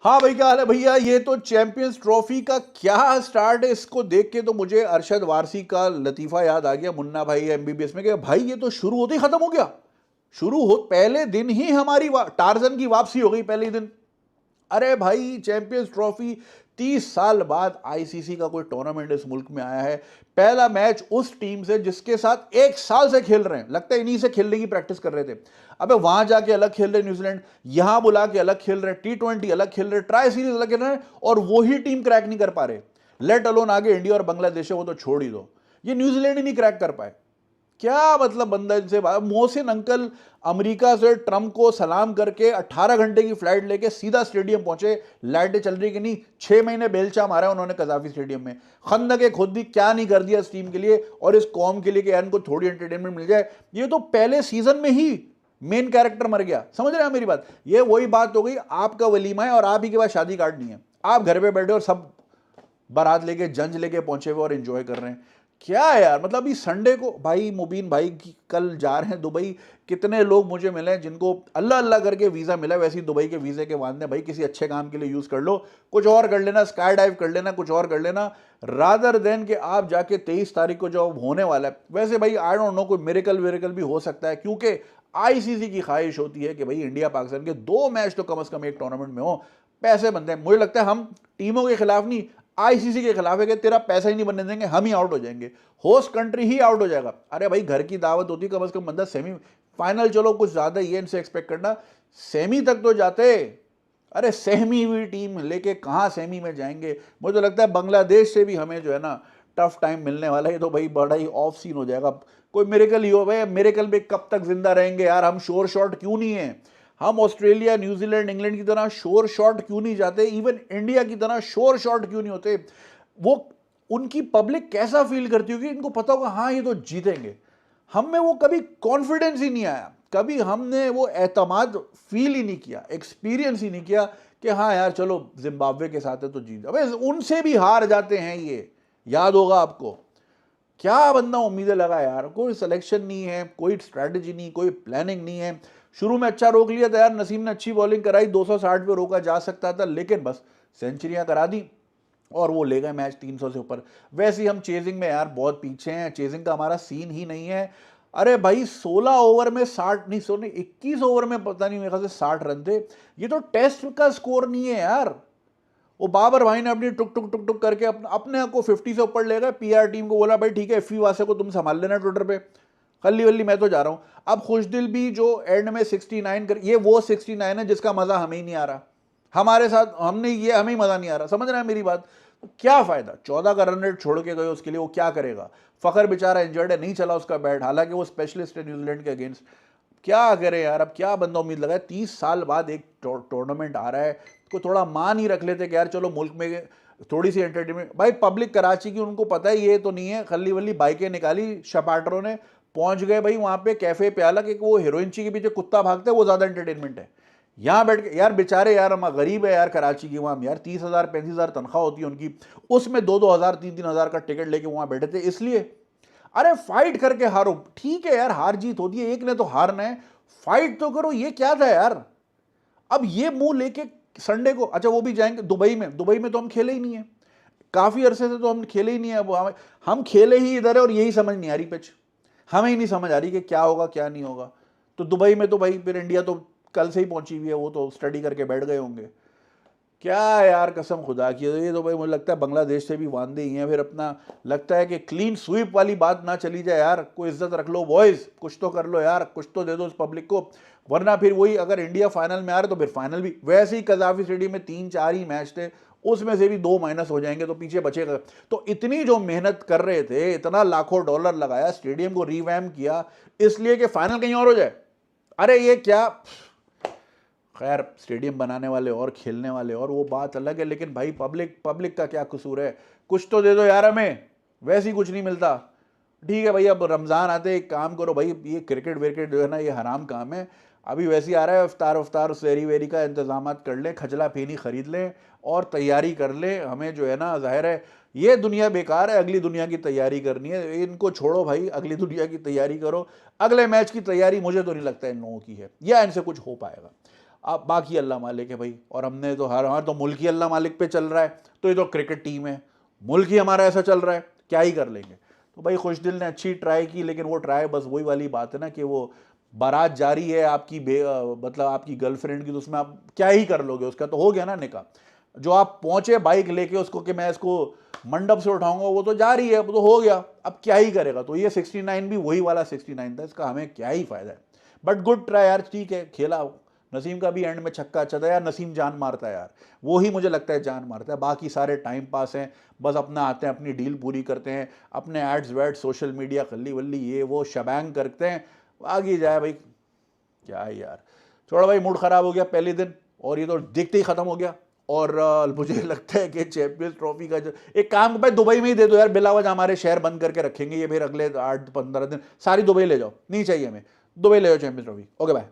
हाँ भाई, क्या हाल है भैया। ये तो चैंपियंस ट्रॉफी का क्या स्टार्ट है, इसको देख के तो मुझे अरशद वारसी का लतीफा याद आ गया, मुन्ना भाई एमबीबीएस में, कि भाई ये तो शुरू होते ही खत्म हो गया। शुरू हो पहले दिन ही हमारी टार्जन की वापसी हो गई पहले ही दिन। अरे भाई, चैंपियंस ट्रॉफी 30 साल बाद आईसीसी का कोई टूर्नामेंट इस मुल्क में आया है। पहला मैच उस टीम से जिसके साथ 1 साल से खेल रहे हैं, लगता है इन्हीं से खेलने की प्रैक्टिस कर रहे थे। अबे वहां जाके अलग खेल रहे न्यूजीलैंड, यहां बुला के अलग खेल रहे, T20 अलग खेल रहे, ट्राई सीरीज अलग खेल रहे हैं, और वही टीम क्रैक नहीं कर पा रहे। लेट अलोन आगे इंडिया और बांग्लादेश है, वो तो छोड़ ही दो, ये न्यूजीलैंड ही नहीं क्रैक कर पाए। क्या मतलब बंदा इनसे मोहसिन अंकल अमेरिका से ट्रंप को सलाम करके 18 घंटे की फ्लाइट लेके सीधा स्टेडियम पहुंचे। लाइटें चल रही कि नहीं, 6 महीने बेलचा मारा उन्होंने कजाफी स्टेडियम में। खंदक खुद भी क्या नहीं कर दिया इस टीम के लिए और इस कौम के लिए कि यार इनको थोड़ी एंटरटेनमेंट मिल जाए। ये तो पहले सीजन में ही मेन कैरेक्टर मर गया। समझ रहे हैं मेरी बात? ये वही बात हो गई, आपका वलीमा है और आप ही के पास शादी कार्ड नहीं है, आप घर पे बैठे और सब बारात लेके जंज लेके पहुंचे हुए और एंजॉय कर रहे हैं। क्या है यार, मतलब अभी संडे को भाई मुबीन भाई कल जा रहे हैं दुबई। कितने लोग मुझे मिले हैं जिनको अल्लाह अल्लाह करके वीज़ा मिला। वैसे ही दुबई के वीज़े के वादे भाई किसी अच्छे काम के लिए यूज़ कर लो, कुछ और कर लेना, स्काई डाइव कर लेना, कुछ और कर लेना, रादर देन कि आप जाके 23 तारीख को जो होने वाला है। वैसे भाई आई डोंट नो, कोई मिरेकल वेरेकल भी हो सकता है, क्योंकि आईसीसी की ख्वाहिश होती है कि भाई इंडिया पाकिस्तान के 2 मैच तो कम से कम एक टूर्नामेंट में हो। पैसे बनते हैं। मुझे लगता है हम टीमों के खिलाफ नहीं, आईसीसी के खिलाफ है कि तेरा पैसा ही नहीं बनने देंगे, हम ही आउट हो जाएंगे, होस्ट कंट्री ही आउट हो जाएगा। अरे भाई घर की दावत होती, कम से कम बंदा सेमीफाइनल, चलो कुछ ज्यादा ये इनसे एक्सपेक्ट करना, सेमी तक तो जाते। अरे सेमी हुई टीम लेके कहाँ सेमी में जाएंगे। मुझे तो लगता है बांग्लादेश से भी हमें जो है ना टफ टाइम मिलने वाला है। ये तो भाई बड़ा ही ऑफ सीन हो जाएगा। कोई मेरेकल ही हो भाई, मेरेकल में कब तक जिंदा रहेंगे यार। हम शोर शॉट क्यों नहीं है, हम ऑस्ट्रेलिया न्यूजीलैंड इंग्लैंड की तरह शोर शॉट क्यों नहीं जाते, इवन इंडिया की तरह शोर शॉट क्यों नहीं होते। वो उनकी पब्लिक कैसा फील करती होगी, इनको पता होगा हाँ ये तो जीतेंगे। हम में वो कभी कॉन्फिडेंस ही नहीं आया, कभी हमने वो एतमाद फील ही नहीं किया, एक्सपीरियंस ही नहीं किया कि हाँ यार चलो जिम्बाब्वे के साथ है तो जीत। अबे उनसे भी हार जाते हैं ये, याद होगा आपको। क्या बंदा उम्मीदें लगा यार, कोई सिलेक्शन नहीं है, कोई स्ट्रैटेजी नहीं, कोई प्लानिंग नहीं है। शुरू में अच्छा रोक लिया था यार, नसीम ने अच्छी बॉलिंग कराई, 260 पे रोका जा सकता था, लेकिन बस सेंचुरियां करा दी और वो ले गए मैच 300 से ऊपर। वैसे ही हम चेजिंग में यार बहुत पीछे हैं, चेजिंग का हमारा सीन ही नहीं है। अरे भाई 16 ओवर में 60 नहीं, 21 ओवर में पता नहीं मेरे ख्याल से 60 रन थे। ये तो टेस्ट का स्कोर नहीं है यार। वो बाबर भाई ने अपनी टुक टुक टुक टुक करके अपने को 50 से ऊपर ले गए। पीआर टीम को बोला भाई ठीक है, एफी वासे को तुम संभाल लेना ट्विटर पे, खल्ली वल्ली मैं तो जा रहा हूं। अब खुशदिल भी जो एंड में 69 कर, ये वो 69 है जिसका मजा हमें ही नहीं आ रहा। हमारे साथ हमने ये, हमें ही मजा नहीं आ रहा। समझ रहे हैं मेरी बात? तो क्या फायदा, 14 का रन रेट छोड़ के गए, उसके लिए वो क्या करेगा। फखर बेचारा इंजर्ड है, नहीं चला उसका बैट, हालांकि वो स्पेशलिस्ट है न्यूजीलैंड के अगेंस्ट। क्या करे यार, अब क्या बंदा उम्मीद लगाए, 30 साल बाद एक टूर्नामेंट आ रहा है, को थोड़ा मान ही रख लेते कि यार चलो मुल्क में थोड़ी सी एंटरटेनमेंट। भाई पब्लिक कराची की, उनको पता है ये तो नहीं है, खल्ली वल्ली बाइकें निकाली शपाटरों ने, पहुंच गए भाई वहां पे कैफे प्याला कि वो हीरोइन ची के पीछे कुत्ता भागता है, वो ज्यादा एंटरटेनमेंट है। यहाँ बैठ के यार बेचारे यार, हम गरीब है यार कराची की, वहां यार 30,000 35,000 तनख्वाह होती है उनकी, उसमें 2-2 हज़ार 3-3 हज़ार का टिकट लेके वहां बैठे थे इसलिए। अरे फाइट करके हारो, ठीक है यार, हार जीत होती है, एक ने तो हारना है, फाइट तो करो। ये क्या था यार। अब ये मुंह लेके संडे को, अच्छा वो भी जाएंगे दुबई में, दुबई में तो हम खेले ही नहीं है, काफी अरसे से तो हम खेले ही नहीं है। अब हम खेले ही इधर है और यही समझ नहीं आ रही पिच, हमें ही नहीं समझ आ रही कि क्या होगा क्या नहीं होगा। तो दुबई में तो भाई फिर इंडिया तो कल से ही पहुंची हुई है, वो तो स्टडी करके बैठ गए होंगे। क्या यार कसम खुदा की, ये तो भाई मुझे लगता है बांग्लादेश से भी वांदे ही हैं। फिर अपना लगता है कि क्लीन स्वीप वाली बात ना चली जाए यार, कोई इज्जत रख लो बॉयज, कुछ तो कर लो यार, कुछ तो दे दो उस पब्लिक को। वरना फिर वही, अगर इंडिया फाइनल में आ रहा तो फिर फाइनल भी वैसे ही कजाफी स्टेडियम में 3-4 ही मैच थे, उसमें से भी 2 माइनस हो जाएंगे तो पीछे बचेगा। तो इतनी जो मेहनत कर रहे थे, इतना लाखों डॉलर लगाया, स्टेडियम को रिवैम्प किया, इसलिए कि फाइनल कहीं और हो जाए। अरे ये क्या, खैर स्टेडियम बनाने वाले और खेलने वाले और, वो बात अलग है, लेकिन भाई पब्लिक का क्या कसूर है, कुछ तो दे दो यार हमें, वैसे ही कुछ नहीं मिलता। ठीक है भाई, अब रमज़ान आते एक काम करो भाई, ये क्रिकेट विकेट जो है ना ये हराम काम है। अभी वैसे ही आ रहा है इफ्तार सहरी वेरी का इंतजाम कर लें, खजला फेनी खरीद लें और तैयारी कर लें। हमें जो है ना जाहिर है ये दुनिया बेकार है, अगली दुनिया की तैयारी करनी है। इनको छोड़ो भाई, अगली दुनिया की तैयारी करो। अगले मैच की तैयारी मुझे तो नहीं लगता इन लोगों की है या इनसे कुछ हो पाएगा। आप बाकी अल्लाह मालिक है भाई, और हमने तो हमारा तो मुल्क ही अल्लाह मालिक पे चल रहा है, तो ये तो क्रिकेट टीम है, मुल्क ही हमारा ऐसा चल रहा है, क्या ही कर लेंगे। तो भाई खुशदिल ने अच्छी ट्राई की, लेकिन वो ट्राई बस वही वाली बात है ना कि वो बारात जारी है आपकी मतलब आपकी गर्लफ्रेंड की, तो उसमें आप क्या ही कर लोगे, उसका तो हो गया ना निकाह। जो आप पहुंचे बाइक लेके उसको कि मैं इसको मंडप से उठाऊंगा, वो तो जारी है, वो तो हो गया, अब क्या ही करेगा। तो ये 69 भी वही वाला 69 था, इसका हमें क्या ही फायदा है। बट गुड ट्राई यार, ठीक है खेला। नसीम का भी एंड में छक्का अच्छा था यार, नसीम जान मारता है यार, वो ही मुझे लगता है जान मारता है, बाकी सारे टाइम पास हैं, बस अपना आते हैं अपनी डील पूरी करते हैं, अपने एड्स वैड्स सोशल मीडिया खल्ली वल्ली ये वो शबैंग करते हैं, आगे जाए भाई, क्या है यार। छोड़ा भाई, मूड खराब हो गया पहले दिन, और ये तो देखते ही खत्म हो गया। और मुझे लगता है कि चैंपियंस ट्रॉफी का जो एक काम भाई दुबई में ही दे दो यार, बिलावज हमारे शहर बंद करके रखेंगे ये फिर अगले 8-15 दिन, सारी दुबई ले जाओ, नहीं चाहिए हमें, दुबई ले जाओ चैंपियंस ट्रॉफी। Okay bye.